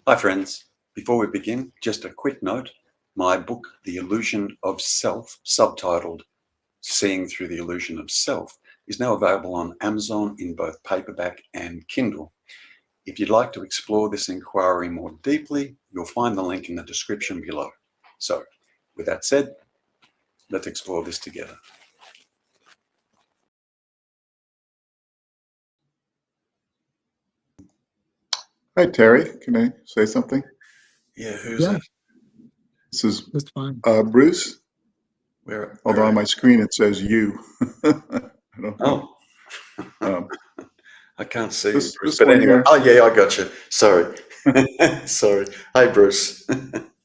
Hi friends, before we begin, just a quick note. My book, The Illusion of Self, subtitled Seeing Through the Illusion of Self, is now available on Amazon in both paperback and Kindle. If you'd like to explore this inquiry more deeply, you'll find the link in the description below. So, with that said, let's explore this together. Hi, Terry. Can I say something? Yeah, who's that? This is That's fine. Bruce. Where Although on my screen it says you. I don't know. Oh, I can't see you, This Bruce. this But one anyway, here. oh yeah, I got you. Sorry. Sorry. Hi, Bruce.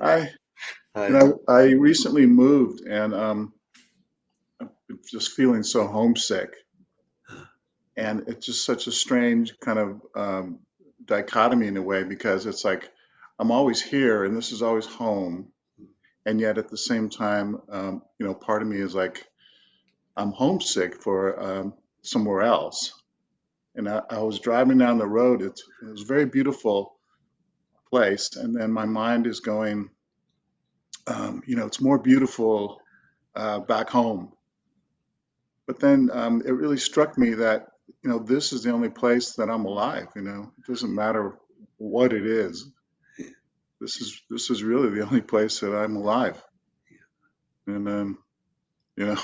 I Hi. I recently moved and I'm just feeling so homesick, and it's just such a strange kind of dichotomy in a way, because it's like I'm always here and this is always home, and yet at the same time, part of me is like I'm homesick for somewhere else. And I was driving down the road. It was a very beautiful place, and then my mind is going, it's more beautiful back home. But then it really struck me that this is the only place that I'm alive. It doesn't matter what it is. This is really the only place that I'm alive. And you know,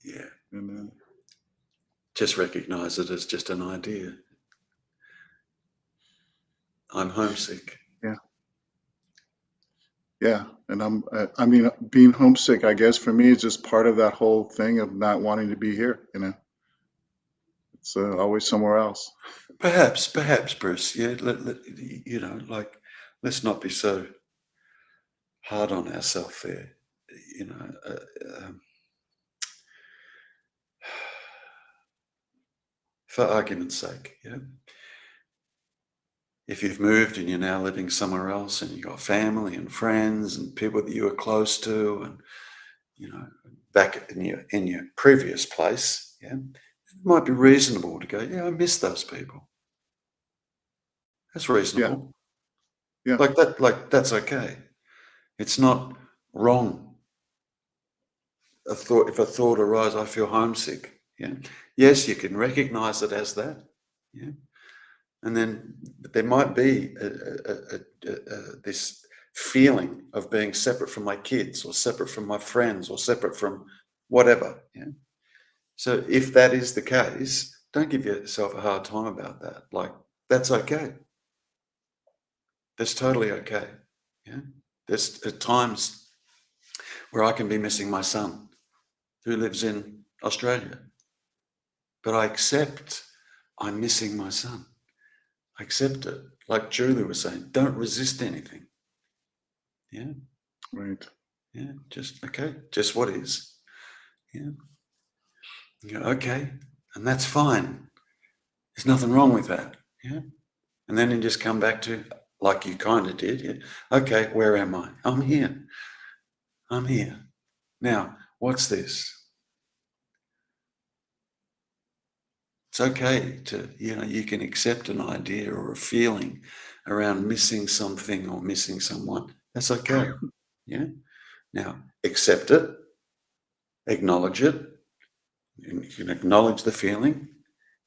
Yeah. and Just recognize it as just an idea. I'm homesick. yeah. And I mean, being homesick, I guess for me, is just part of that whole thing of not wanting to be here. It's always somewhere else. Perhaps, Bruce. Yeah. Let's not be so hard on ourselves there. For argument's sake, yeah. If you've moved and you're now living somewhere else, and you've got family and friends and people that you were close to, and back in your previous place, yeah, it might be reasonable to go, yeah, I miss those people. That's reasonable. Yeah. Like that's okay. It's not wrong. If a thought arises, I feel homesick. Yeah. Yes, you can recognize it as that. Yeah. And then there might be this feeling of being separate from my kids, or separate from my friends, or separate from whatever. Yeah. So if that is the case, don't give yourself a hard time about that. Like, that's okay. That's totally okay. Yeah. There's at times where I can be missing my son, who lives in Australia, but I accept I'm missing my son. I accept it. Like Julie was saying, don't resist anything. Yeah. Right. Yeah. Just okay. Just what is. Yeah. You go, okay. And that's fine. There's nothing wrong with that. Yeah. And then you just come back to, like you kind of did. Yeah. Okay. Where am I? I'm here. I'm here. Now, what's this? It's okay to, you can accept an idea or a feeling around missing something or missing someone. That's okay. Yeah. Now, accept it, acknowledge it. You can acknowledge the feeling.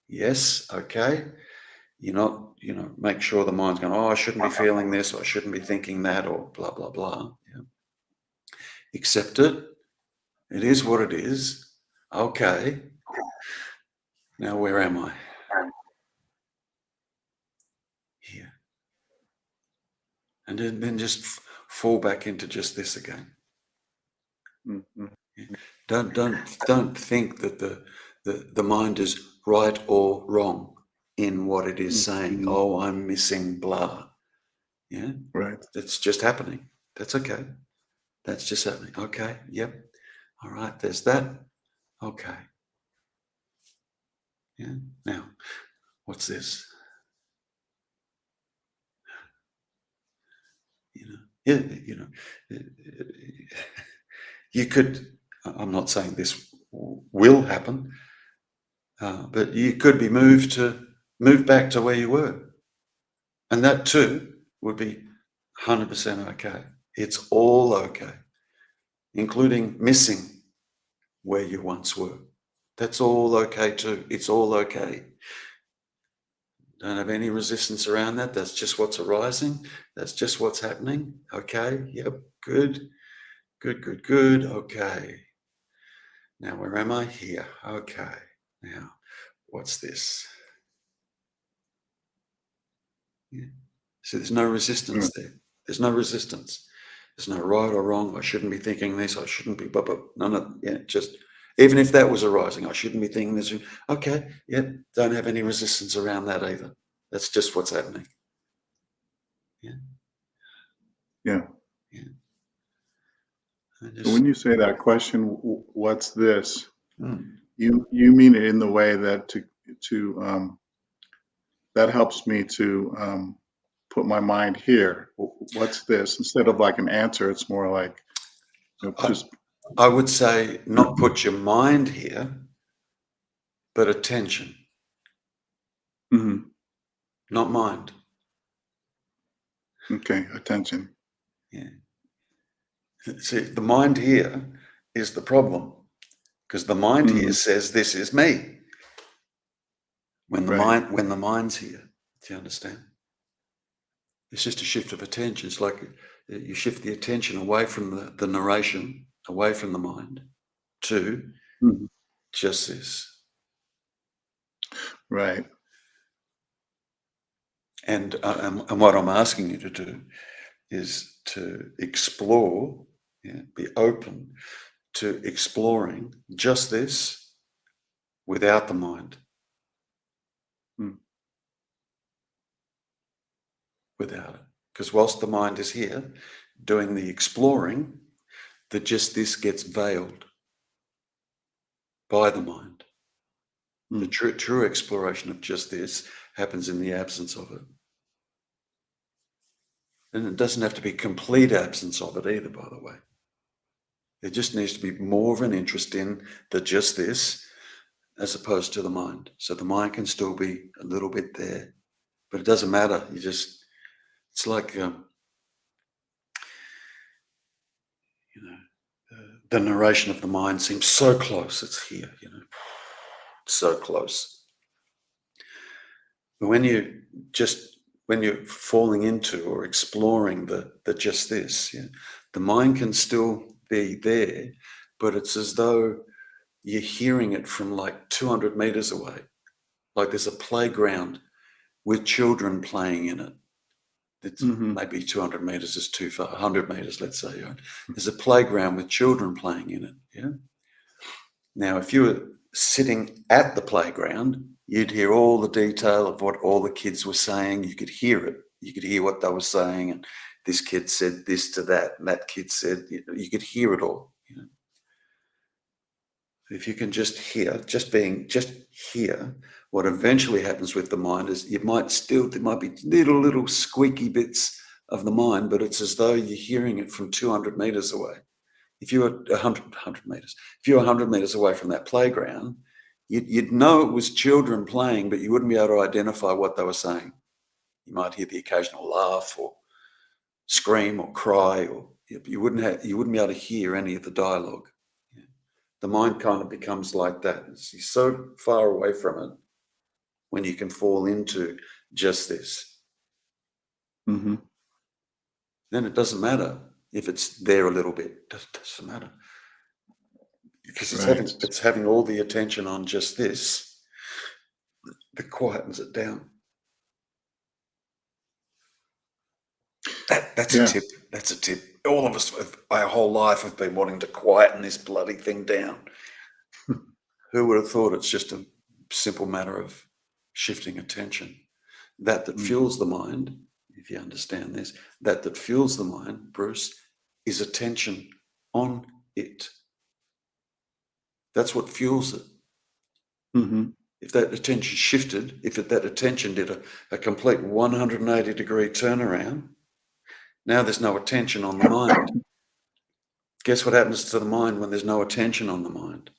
Yes, okay. You're not, make sure the mind's going, oh, I shouldn't be feeling this, or I shouldn't be thinking that, or blah, blah, blah. Yeah. Accept it. It is what it is. Okay. Now, where am I? Here. And then just fall back into just this again. Mm-hmm. Don't think that the mind is right or wrong in what it is saying. Oh, I'm missing blah. Yeah. Right. It's just happening. That's okay. That's just happening. Okay. Yep. All right. There's that. Okay. Yeah. Now, what's this? Yeah. You could. I'm not saying this will happen, but you could be moved back to where you were. And that too would be 100% okay. It's all okay, including missing where you once were. That's all okay too. It's all okay. Don't have any resistance around that. That's just what's arising. That's just what's happening. Okay. Yep. Good. Good, good, good. Okay. Now, where am I? Here. Okay. Now, what's this? Yeah. So there's no resistance there. There's no resistance. There's no right or wrong. I shouldn't be thinking this. I shouldn't be, but none of, yeah, just, even if that was arising, I shouldn't be thinking this. Okay. Yep. Don't have any resistance around that either. That's just what's happening. Yeah. Yeah. Yeah. So when you say that question, what's this? Mm. You mean it in the way that to that helps me to put my mind here. What's this? Instead of like an answer, it's more like, you know, just I would say not put your mind here, but attention, mhm. not mind. Okay, attention. Yeah. See, the mind here is the problem because the mind here Mhm. says this is me when Right. the mind's here. Do you understand? It's just a shift of attention. It's like you shift the attention away from the narration, away from the mind, to Mhm. just this. Right. And what I'm asking you to do is to explore, yeah, be open to exploring just this without the mind, Mm. without it. Because whilst the mind is here doing the exploring, the just this gets veiled by the mind. The Mm. true exploration of just this happens in the absence of it. And it doesn't have to be complete absence of it either, by the way. There just needs to be more of an interest in the just this as opposed to the mind. So the mind can still be a little bit there, but it doesn't matter. It's like, the narration of the mind seems so close. It's here, so close. But when you're falling into or exploring the just this, yeah, the mind can still be there, but it's as though you're hearing it from like 200 meters away. Like there's a playground with children playing in it. It's Mhm. maybe 200 meters is too far, 100 meters, let's say. Right? There's a playground with children playing in it. Yeah. Now, if you were sitting at the playground, you'd hear all the detail of what all the kids were saying. You could hear it. You could hear what they were saying. And this kid said this to that, and that kid said, you could hear it all. If you can just hear, what eventually happens with the mind is there might be little squeaky bits of the mind, but it's as though you're hearing it from 200 meters away. If you were 100 meters, if you were 100 meters away from that playground, you'd know it was children playing, but you wouldn't be able to identify what they were saying. You might hear the occasional laugh or scream or cry, or you wouldn't be able to hear any of the dialogue. The mind kind of becomes like that. It's so far away from it when you can fall into just this. Mhm. Then it doesn't matter if it's there a little bit. It doesn't matter. Because Right. it's having all the attention on just this that quietens it down. That's a Yeah. tip. That's a tip. All of us, our whole life, have been wanting to quieten this bloody thing down. Who would have thought it's just a simple matter of shifting attention? That Mhm. fuels the mind, if you understand this, that fuels the mind, Bruce, is attention on it. That's what fuels it. Mhm. If that attention shifted, if that attention did a complete 180-degree turnaround, now there's no attention on the mind. Guess what happens to the mind when there's no attention on the mind?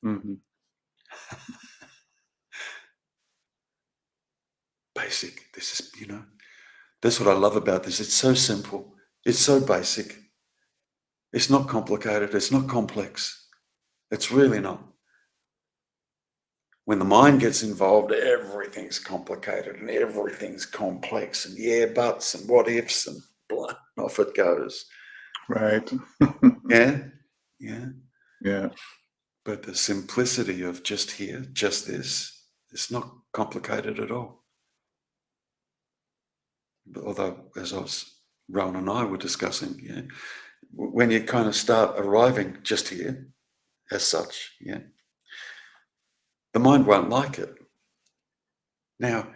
Mhm. basic. This is, that's what I love about this. It's so simple. It's so basic. It's not complicated. It's not complex. It's really not. When the mind gets involved, everything's complicated and everything's complex and yeah, buts and what ifs and blah, off it goes. Right. Yeah, yeah. Yeah. But the simplicity of just here, just this, it's not complicated at all. Although, as Rowan and I were discussing, when you kind of start arriving just here, as such, the mind won't like it. Now,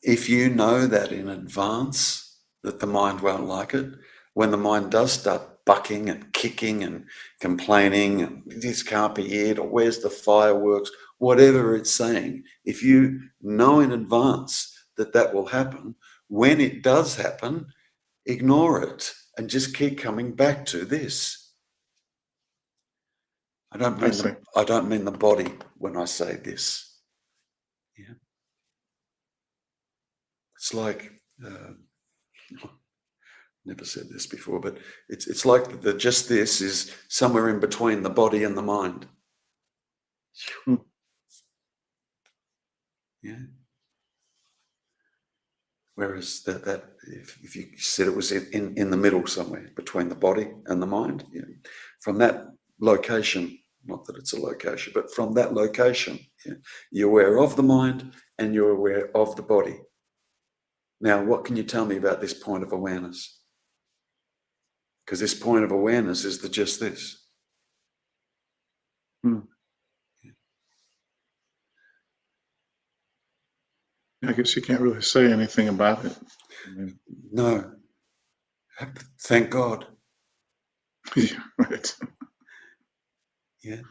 if you know that in advance, that the mind won't like it, when the mind does start bucking and kicking and complaining and this can't be it, or where's the fireworks, whatever it's saying, if you know in advance that that will happen, when it does happen, ignore it and just keep coming back to this. I don't mean the body when I say this. Yeah. It's like, never said this before, but it's like the just this is somewhere in between the body and the mind. Yeah. Whereas that if you said it was in the middle somewhere between the body and the mind, from that location, not that it's a location, but from that location, you're aware of the mind and you're aware of the body. Now, what can you tell me about this point of awareness? Because this point of awareness is the just this. I guess you can't really say anything about it. No. Thank God. Yeah, right. Yeah.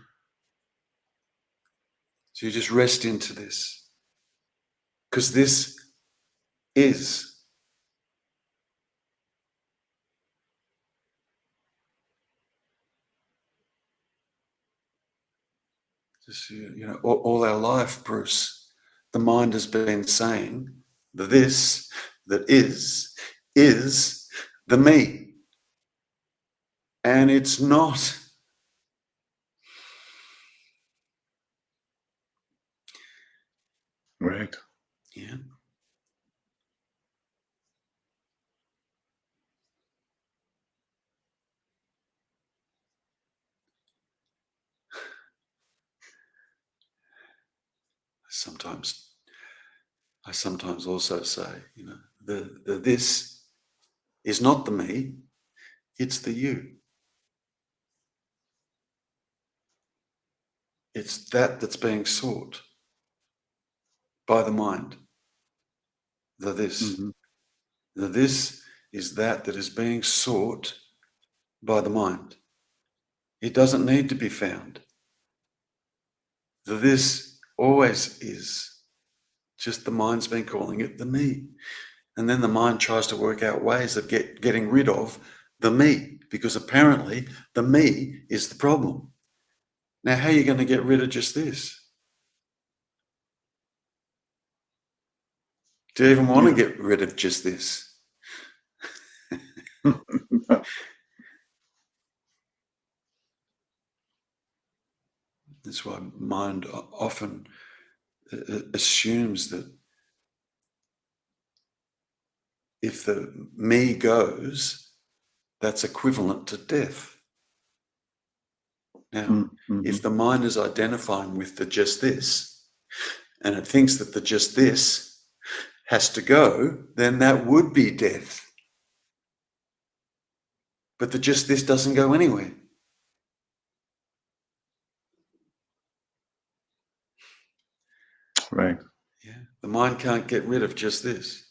So you just rest into this. Because this is. Just, all our life, Bruce, the mind has been saying the this that is the me. And it's not. Right. Yeah. I sometimes also say, the this is not the me, it's the you. It's that's being sought by the mind. The this. Mm-hmm. The this is that is being sought by the mind. It doesn't need to be found. The this always is. Just the mind's been calling it the me. And then the mind tries to work out ways of getting rid of the me, because apparently the me is the problem. Now, how are you going to get rid of just this? Do you even want to get rid of just this? That's why mind often assumes that if the me goes, that's equivalent to death. Now, if the mind is identifying with the just this, and it thinks that the just this has to go, then that would be death. But the just this doesn't go anywhere. Right. Yeah. The mind can't get rid of just this.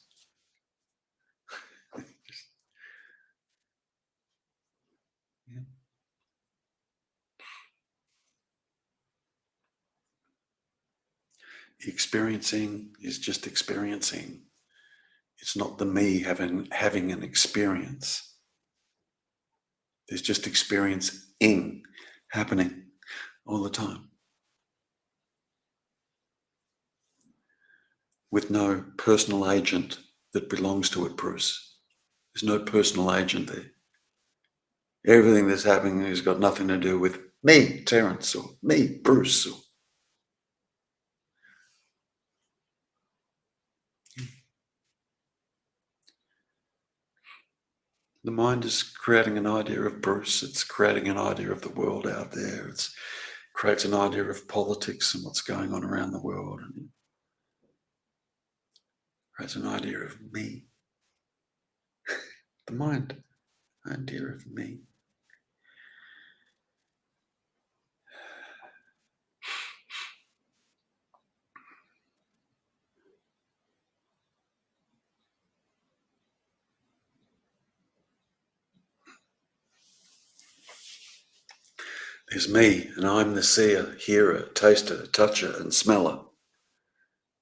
Yeah. Experiencing is just experiencing. It's not the me having an experience. There's just experiencing happening all the time. with no personal agent that belongs to it, Bruce. There's no personal agent there. Everything that's happening has got nothing to do with me, Terrence, or me, Bruce. The mind is creating an idea of Bruce. It's creating an idea of the world out there. It creates an idea of politics and what's going on around the world. And it creates an idea of me. The mind, idea of me. There's me, and I'm the seer, hearer, taster, toucher, and smeller.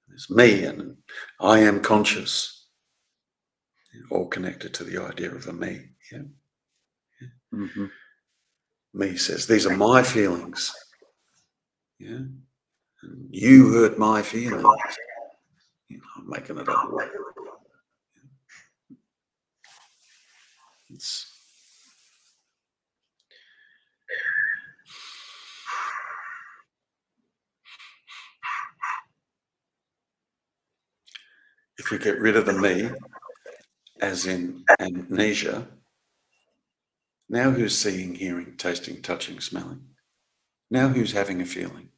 There's me, and I am conscious. All connected to the idea of a me. Yeah. Mm-hmm. Me says, these are my feelings. Yeah. And you hurt my feelings. You know, I'm making it up. If we get rid of the me, as in amnesia, now who's seeing, hearing, tasting, touching, smelling? Now who's having a feeling?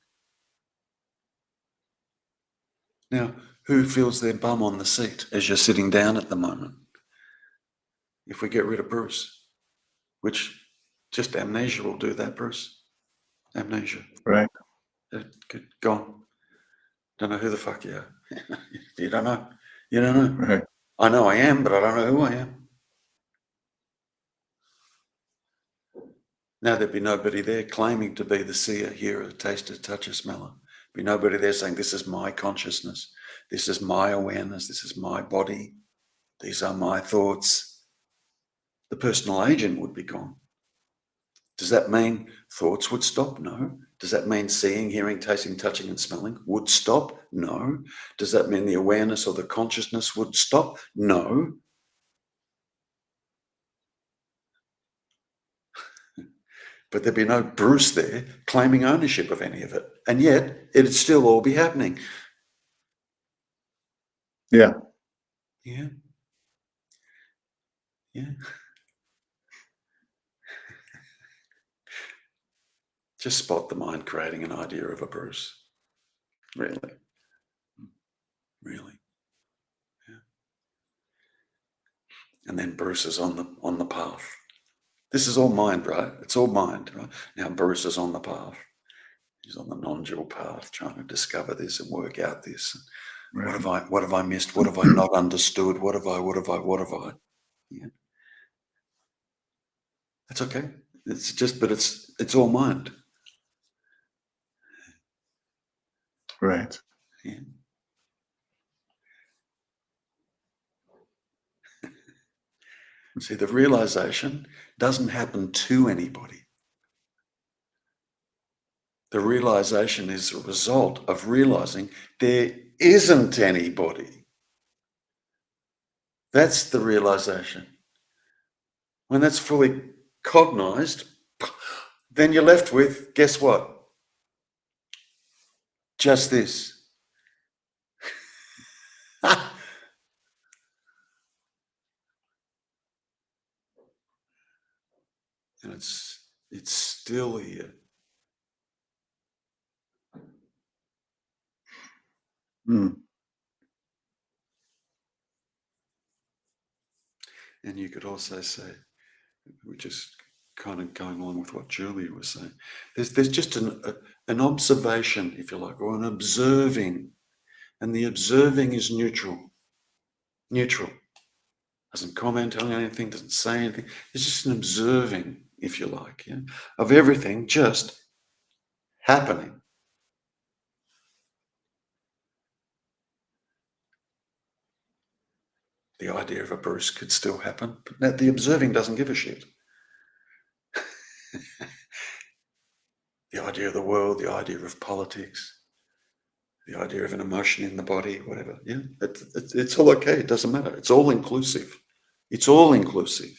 Now who feels their bum on the seat as you're sitting down at the moment? If we get rid of Bruce, which just amnesia will do that, Bruce. Amnesia. Right. Gone. Don't know who the fuck you are. You don't know. You don't know. Right. I know I am, but I don't know who I am. Now there'd be nobody there claiming to be the seer, hearer, taster, toucher, smeller. Be nobody there saying, this is my consciousness. This is my awareness. This is my body. These are my thoughts. The personal agent would be gone. Does that mean thoughts would stop? No. Does that mean seeing, hearing, tasting, touching, and smelling would stop? No. Does that mean the awareness or the consciousness would stop? No. But there'd be no Bruce there claiming ownership of any of it. And yet it'd still all be happening. Yeah. Yeah. Yeah. Just spot the mind creating an idea of a Bruce. Really. Really. Yeah. And then Bruce is on the path. This is all mind, right? It's all mind, right? Now Bruce is on the path. He's on the non-dual path, trying to discover this and work out this. Right. What have I missed? What have I not understood? What have I? Yeah. That's okay. It's just, but it's all mind. Right. Yeah. See, the realization doesn't happen to anybody. The realization is a result of realizing there isn't anybody. That's the realization. When that's fully cognized, then you're left with, guess what? Just this. And it's still here. Mm. And you could also say, which is kind of going along with what Julia was saying, there's just an observation, if you like, or an observing, and the observing is neutral. Doesn't comment on anything, doesn't say anything. It's just an observing, if you like, yeah, of everything just happening. The idea of a Bruce could still happen, but the observing doesn't give a shit. The idea of the world, the idea of politics, the idea of an emotion in the body, whatever. Yeah, it's all okay. It doesn't matter. It's all inclusive. It's all inclusive.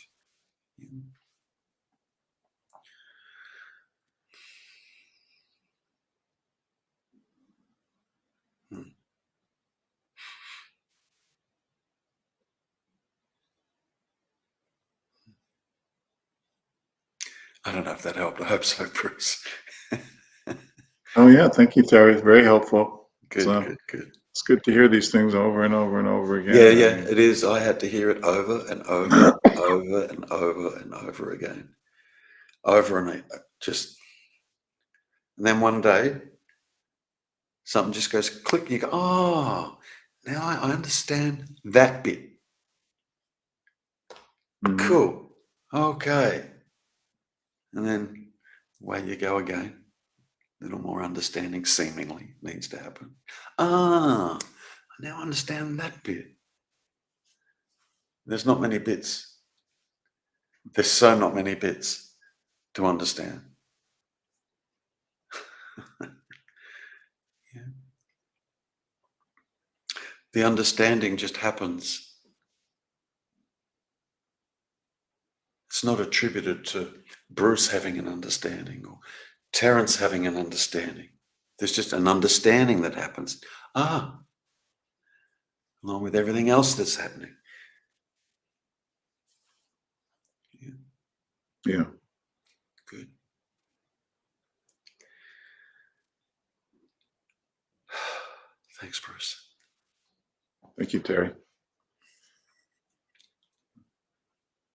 Hmm. I don't know if that helped. I hope so, Bruce. Oh yeah, thank you, Terry. It's very helpful. Good, good, good. It's good to hear these things over and over and over again. Yeah, I yeah, mean, it is. I had to hear it over and over and over and over and over again. Over and just, and then one day, something just goes click, and you go, oh, now I understand that bit. Cool. Okay. And then away you go again. A little more understanding seemingly needs to happen. Ah, I now understand that bit. There's not many bits. There's so not many bits to understand. Yeah. The understanding just happens. It's not attributed to Bruce having an understanding or Terrence having an understanding. There's just an understanding that happens. Ah, along with everything else that's happening. yeah. Good. Thanks, Bruce. Thank you, Terry.